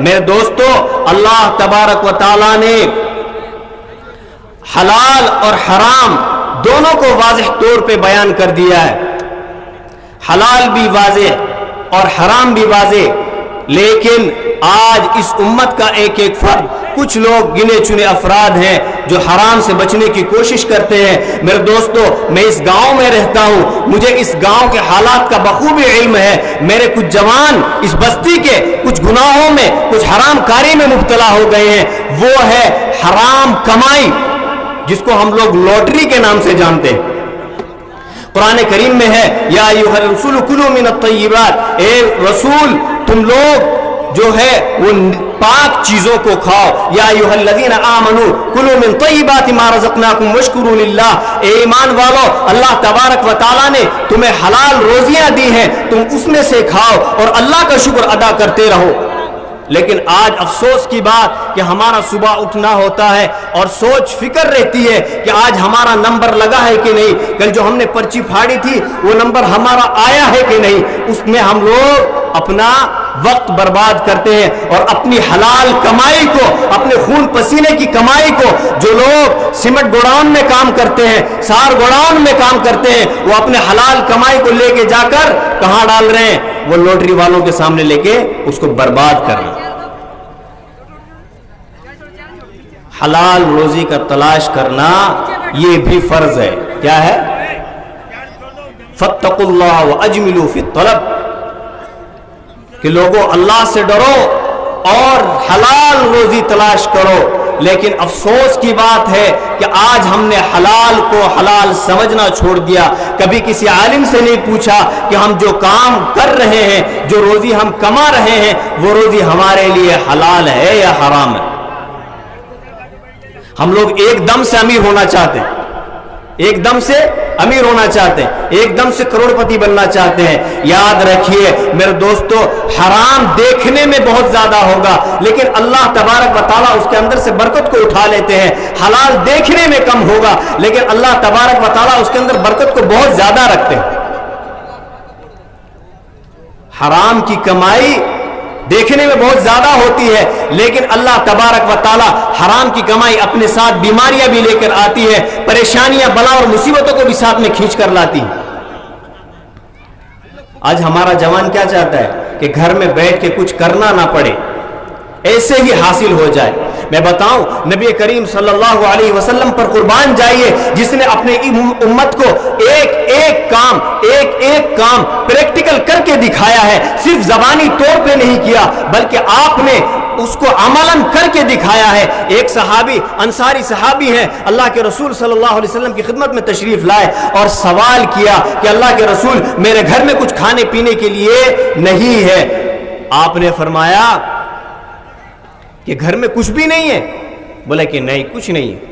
میرے دوستو، اللہ تبارک و تعالیٰ نے حلال اور حرام دونوں کو واضح طور پہ بیان کر دیا ہے. حلال بھی واضح اور حرام بھی واضح. لیکن آج اس امت کا ایک ایک فرد، کچھ لوگ گنے چنے افراد ہیں جو حرام سے بچنے کی کوشش کرتے ہیں. میرے دوستو، میں اس گاؤں میں رہتا ہوں، مجھے اس گاؤں کے حالات کا بخوبی علم ہے. میرے کچھ جوان اس بستی کے کچھ گناہوں میں، کچھ حرام کاری میں مبتلا ہو گئے ہیں. وہ ہے حرام کمائی، جس کو ہم لوگ لاٹری کے نام سے جانتے ہیں. قرآن کریم میں ہے، یا ایھا الرسول کلوا من الطیبات، اے رسول تم لوگ جو ہے وہ پاک چیزوں کو کھاؤ. یا ایھا الذین آمنوا کلوا من طیبات ما رزقناکم واشکروا للہ، اے ایمان والو، اللہ تبارک و تعالیٰ نے تمہیں حلال روزیاں دی ہیں، تم اس میں سے کھاؤ اور اللہ کا شکر ادا کرتے رہو. لیکن آج افسوس کی بات کہ ہمارا صبح اٹھنا ہوتا ہے اور سوچ فکر رہتی ہے کہ آج ہمارا نمبر لگا ہے کہ نہیں، کل جو ہم نے پرچی پھاڑی تھی وہ نمبر ہمارا آیا ہے کہ نہیں. اس میں ہم لوگ اپنا وقت برباد کرتے ہیں اور اپنی حلال کمائی کو، اپنے خون پسینے کی کمائی کو، جو لوگ سیمنٹ گوڈاؤن میں کام کرتے ہیں، سار گوڈاؤن میں کام کرتے ہیں، وہ اپنے حلال کمائی کو لے کے جا کر کہاں ڈال رہے ہیں؟ وہ لوٹری والوں کے سامنے لے کے اس کو برباد کر رہے ہیں. حلال روزی کا تلاش کرنا یہ بھی فرض ہے. کیا ہے؟ فاتقوا اللہ واجملوا فی الطلب، کہ لوگوں اللہ سے ڈرو اور حلال روزی تلاش کرو. لیکن افسوس کی بات ہے کہ آج ہم نے حلال کو حلال سمجھنا چھوڑ دیا. کبھی کسی عالم سے نہیں پوچھا کہ ہم جو کام کر رہے ہیں، جو روزی ہم کما رہے ہیں، وہ روزی ہمارے لیے حلال ہے یا حرام ہے. ہم لوگ ایک دم سے امیر ہونا چاہتے ہیں، ایک دم سے امیر ہونا چاہتے ہیں، ایک دم سے کروڑ پتی بننا چاہتے ہیں. یاد رکھیے میرے دوستو، حرام دیکھنے میں بہت زیادہ ہوگا لیکن اللہ تبارک و تعالیٰ اس کے اندر سے برکت کو اٹھا لیتے ہیں. حلال دیکھنے میں کم ہوگا لیکن اللہ تبارک و تعالیٰ اس کے اندر برکت کو بہت زیادہ رکھتے ہیں. حرام کی کمائی دیکھنے میں بہت زیادہ ہوتی ہے لیکن اللہ تبارک و تعالی حرام کی کمائی اپنے ساتھ بیماریاں بھی لے کر آتی ہے، پریشانیاں، بلا اور مصیبتوں کو بھی ساتھ میں کھینچ کر لاتی ہے. آج ہمارا جوان کیا چاہتا ہے کہ گھر میں بیٹھ کے کچھ کرنا نہ پڑے، ایسے ہی حاصل ہو جائے. میں بتاؤں، نبی کریم صلی اللہ علیہ وسلم پر قربان جائیے جس نے اپنے امت کو ایک کام پریکٹیکل کر کے دکھایا ہے. صرف زبانی طور پہ نہیں کیا بلکہ آپ نے اس کو عملاً کر کے دکھایا ہے. ایک صحابی، انصاری صحابی ہیں، اللہ کے رسول صلی اللہ علیہ وسلم کی خدمت میں تشریف لائے اور سوال کیا کہ اللہ کے رسول، میرے گھر میں کچھ کھانے پینے کے لیے نہیں ہے. آپ نے فرمایا کہ گھر میں کچھ بھی نہیں ہے؟ بولے کہ نہیں، کچھ نہیں ہے.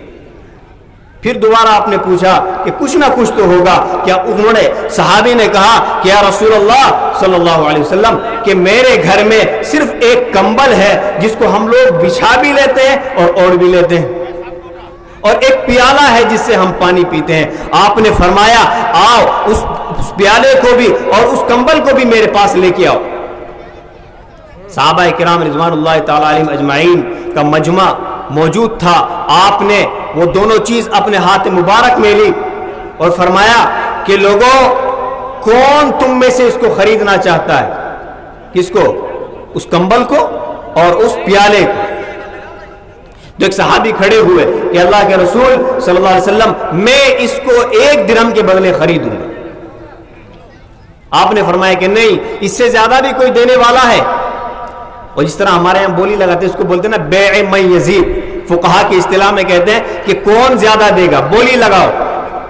پھر دوبارہ آپ نے پوچھا کہ کچھ نہ کچھ تو ہوگا. کیا انہوں نے، صحابی نے کہا کہ یا رسول اللہ صلی اللہ علیہ وسلم، کہ میرے گھر میں صرف ایک کمبل ہے جس کو ہم لوگ بچھا بھی لیتے ہیں اور اوڑھ بھی لیتے ہیں، اور ایک پیالہ ہے جس سے ہم پانی پیتے ہیں. آپ نے فرمایا آؤ اس پیالے کو بھی اور اس کمبل کو بھی میرے پاس لے کے آؤ. صحابہ کرام رضوان اللہ تعالی علیہم اجمعین کا مجمع موجود تھا. آپ نے وہ دونوں چیز اپنے ہاتھ مبارک میں لی اور فرمایا کہ لوگوں، کون تم میں سے اس کو خریدنا چاہتا ہے؟ کس کو؟ اس کمبل کو اور اس پیالے کو. جو ایک صحابی کھڑے ہوئے کہ اللہ کے رسول صلی اللہ علیہ وسلم، میں اس کو 1 درہم کے بدلے خریدوں گا. آپ نے فرمایا کہ نہیں، اس سے زیادہ بھی کوئی دینے والا ہے. اور جس طرح ہمارے یہاں بولی لگاتے ہیں، اس کو بولتے ہیں نا بیع من یزید. فقہا کی اصطلاح میں کہتے ہیں کہ کون زیادہ دے گا، بولی لگاؤ،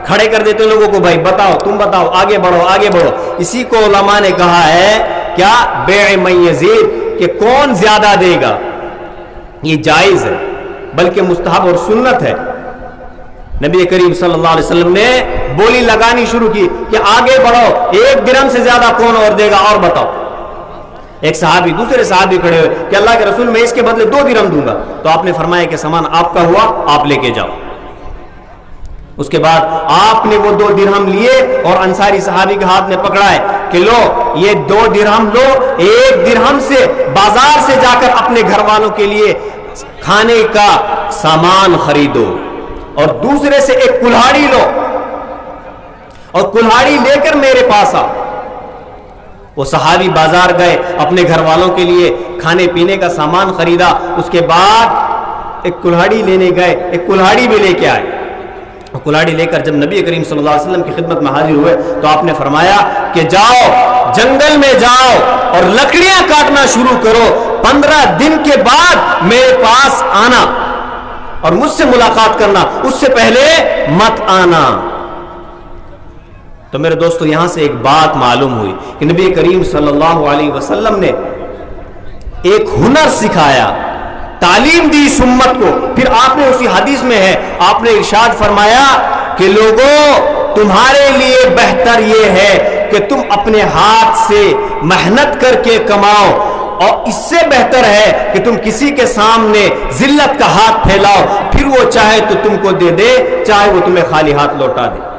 کھڑے کر دیتے لوگوں کو، بھائی بتاؤ، تم بتاؤ، آگے بڑھو آگے بڑھو. اسی کو علماء نے کہا ہے کیا؟ بیع من یزید، کہ کون زیادہ دے گا. یہ جائز ہے بلکہ مستحب اور سنت ہے. نبی کریم صلی اللہ علیہ وسلم نے بولی لگانی شروع کی کہ آگے بڑھو، 1 درہم سے زیادہ کون اور دے گا، اور بتاؤ. ایک صحابی دوسرے صحابی کھڑے ہوئے کہ اللہ کے رسول، میں اس کے بدلے 2 درہم دوں گا. تو آپ نے فرمایا کہ سامان آپ کا ہوا، آپ لے کے جاؤ. اس کے بعد آپ نے وہ 2 درہم لیے اور انصاری صحابی کے ہاتھ میں پکڑائے کہ لو یہ 2 درہم لو، 1 درہم سے بازار سے جا کر اپنے گھر والوں کے لیے کھانے کا سامان خریدو، اور دوسرے سے 1 کلہاڑی لو اور کلہاڑی لے کر میرے پاس آؤ۔ وہ صحابی بازار گئے، اپنے گھر والوں کے لیے کھانے پینے کا سامان خریدا، اس کے بعد 1 کلہاڑی لینے گئے، 1 کلہاڑی بھی لے کے آئے۔ کلہاڑی لے کر جب نبی کریم صلی اللہ علیہ وسلم کی خدمت میں حاضر ہوئے تو آپ نے فرمایا کہ جاؤ جنگل میں جاؤ اور لکڑیاں کاٹنا شروع کرو، 15 دن کے بعد میرے پاس آنا اور مجھ سے ملاقات کرنا، اس سے پہلے مت آنا۔ تو میرے دوستو یہاں سے ایک بات معلوم ہوئی کہ نبی کریم صلی اللہ علیہ وسلم نے ایک ہنر سکھایا، تعلیم دی اس امت کو۔ پھر آپ نے اسی حدیث میں ہے، آپ نے ارشاد فرمایا کہ لوگوں تمہارے لیے بہتر یہ ہے کہ تم اپنے ہاتھ سے محنت کر کے کماؤ، اور اس سے بہتر ہے کہ تم کسی کے سامنے ذلت کا ہاتھ پھیلاؤ، پھر وہ چاہے تو تم کو دے دے، چاہے وہ تمہیں خالی ہاتھ لوٹا دے۔